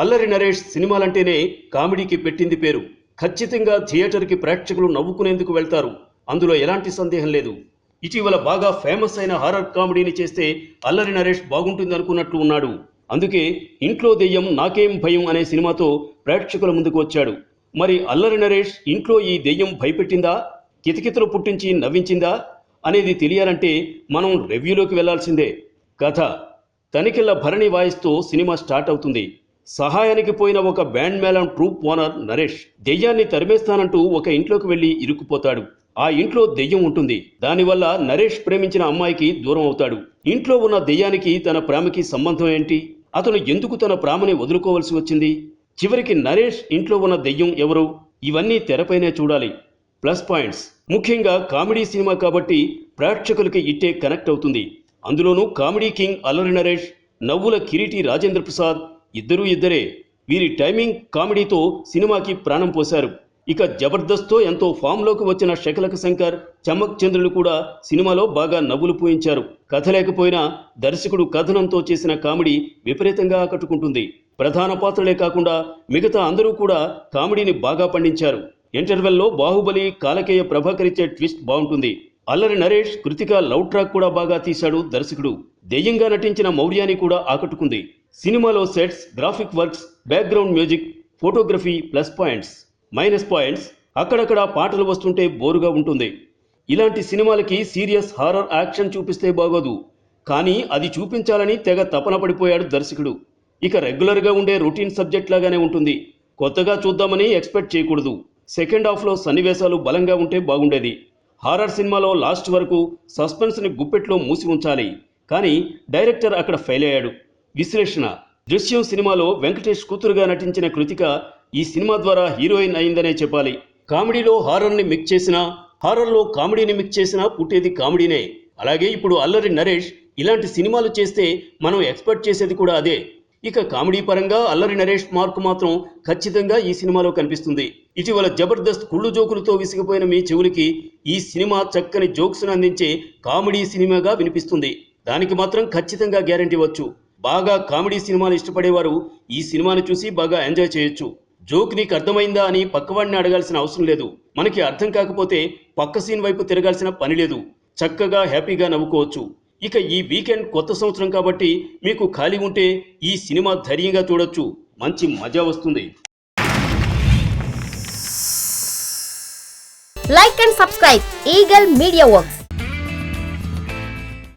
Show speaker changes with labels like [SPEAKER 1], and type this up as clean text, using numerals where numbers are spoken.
[SPEAKER 1] అల్లరి నరేష్ సినిమాలంటేనే కామెడీకి పెట్టింది పేరు. ఖచ్చితంగా థియేటర్కి ప్రేక్షకులు నవ్వుకునేందుకు వెళ్తారు, అందులో ఎలాంటి సందేహం లేదు. ఇటీవల బాగా ఫేమస్ అయిన హారర్ కామెడీని చేస్తే అల్లరి నరేష్ బాగుంటుంది అనుకున్నట్లు ఉన్నాడు. అందుకే ఇంట్లో దెయ్యం నాకేం భయం అనే సినిమాతో ప్రేక్షకుల ముందుకు వచ్చాడు. మరి అల్లరి నరేష్ ఇంట్లో ఈ దెయ్యం భయపెట్టిందా, కితకితలు పుట్టించి నవ్వించిందా అనేది తెలియాలంటే మనం రివ్యూలోకి వెళ్లాల్సిందే. కథ: తనికెళ్ల భరణి వాయిస్తో సినిమా స్టార్ట్ అవుతుంది. సహాయానికి పోయిన ఒక బ్యాండ్ మేళం ట్రూప్ ఓనర్ నరేష్ దెయ్యాన్ని తరిమేస్తానంటూ ఒక ఇంట్లోకి వెళ్లి ఇరుక్కుపోతాడు. ఆ ఇంట్లో దెయ్యం ఉంటుంది. దానివల్ల నరేష్ ప్రేమించిన అమ్మాయికి దూరం అవుతాడు. ఇంట్లో ఉన్న దెయ్యానికి తన ప్రేమకి సంబంధం ఏంటి? అతను ఎందుకు తన ప్రేమని వదులుకోవలసి వచ్చింది? చివరికి నరేష్ ఇంట్లో ఉన్న దెయ్యం ఎవరు? ఇవన్నీ తెరపైనే చూడాలి. ప్లస్ పాయింట్స్: ముఖ్యంగా కామెడీ సినిమా కాబట్టి ప్రేక్షకులకి ఇట్టే కనెక్ట్ అవుతుంది. అందులోనూ కామెడీ కింగ్ అల్లరి నరేష్, నవ్వుల కిరీటి రాజేంద్ర ప్రసాద్ ఇద్దరే. వీరి టైమింగ్ కామెడీతో సినిమాకి ప్రాణం పోశారు. ఇక జబర్దస్త్తో ఎంతో ఫామ్లోకి వచ్చిన శకలక శంకర్, చమక్ చంద్రులు కూడా సినిమాలో బాగా నవ్వులు పూయించారు. కథ లేకపోయినా దర్శకుడు కథనంతో చేసిన కామెడీ విపరీతంగా ఆకట్టుకుంటుంది. ప్రధాన పాత్రలే కాకుండా మిగతా అందరూ కూడా కామెడీని బాగా పండించారు. ఇంటర్వెల్లో బాహుబలి కాలకేయ ప్రభాకర్ ఇచ్చే ట్విస్ట్ బాగుంటుంది. అల్లరి నరేష్, కృతిక లవ్ ట్రాక్ కూడా బాగా తీశాడు దర్శకుడు. దెయ్యంగా నటించిన మౌర్యాని కూడా ఆకట్టుకుంది. సినిమాలో sets, graphic works, background music, photography plus points. Minus points: అక్కడక్కడ పాటలు వస్తుంటే బోరుగా ఉంటుంది. ఇలాంటి సినిమాలకి సీరియస్ హారర్ యాక్షన్ చూపిస్తే బాగోదు, కానీ అది చూపించాలని తెగ తపన పడిపోయాడు దర్శకుడు. ఇక రెగ్యులర్గా ఉండే రొటీన్ సబ్జెక్ట్ లాగానే ఉంటుంది. కొత్తగా చూద్దామని ఎక్స్పెక్ట్ చేయకూడదు. సెకండ్ హాఫ్లో సన్నివేశాలు బలంగా ఉంటే బాగుండేది. హారర్ సినిమాలో లాస్ట్ వరకు సస్పెన్స్ని గుప్పెట్లో మూసి ఉంచాలి, కానీ డైరెక్టర్ అక్కడ ఫెయిల్ అయ్యాడు. విశ్లేషణ: దృశ్యం సినిమాలో వెంకటేష్ కూతురుగా నటించిన కృతిక ఈ సినిమా ద్వారా హీరోయిన్ అయిందనే చెప్పాలి. కామెడీలో హారర్ని మిక్స్ చేసినా, హారర్లో కామెడీని మిక్స్ చేసినా పుట్టేది కామెడీనే. అలాగే ఇప్పుడు అల్లరి నరేష్ ఇలాంటి సినిమాలు చేస్తే మనం ఎక్స్పెక్ట్ చేసేది కూడా అదే. ఇక కామెడీ పరంగా అల్లరి నరేష్ మార్కు మాత్రం ఖచ్చితంగా ఈ సినిమాలో కనిపిస్తుంది. ఇటీవల జబర్దస్త్ కుళ్ళు జోకులతో విసిగిపోయిన మీ చెవులకి ఈ సినిమా చక్కని జోక్స్ను అందించే కామెడీ సినిమాగా వినిపిస్తుంది. దానికి మాత్రం ఖచ్చితంగా గ్యారంటీ ఇవ్వచ్చు. బాగా కామెడీ సినిమాలు ఇష్టపడేవారు ఈ సినిమాని చూసి బాగా ఎంజాయ్ చేయొచ్చు. జోక్ నీకు అర్థమైందా అని పక్కవాడిని అడగాల్సిన అవసరం లేదు. మనకి అర్థం కాకపోతే పక్క సీన్ వైపు తిరగాల్సిన పని లేదు. చక్కగా హ్యాపీగా నవ్వుకోవచ్చు. ఇక ఈ వీకెండ్ కొత్త సంవత్సరం కాబట్టి మీకు ఖాళీ ఉంటే ఈ సినిమా ధైర్యంగా చూడొచ్చు. మంచి మజా వస్తుంది.
[SPEAKER 2] Like and subscribe Eagle Media Works.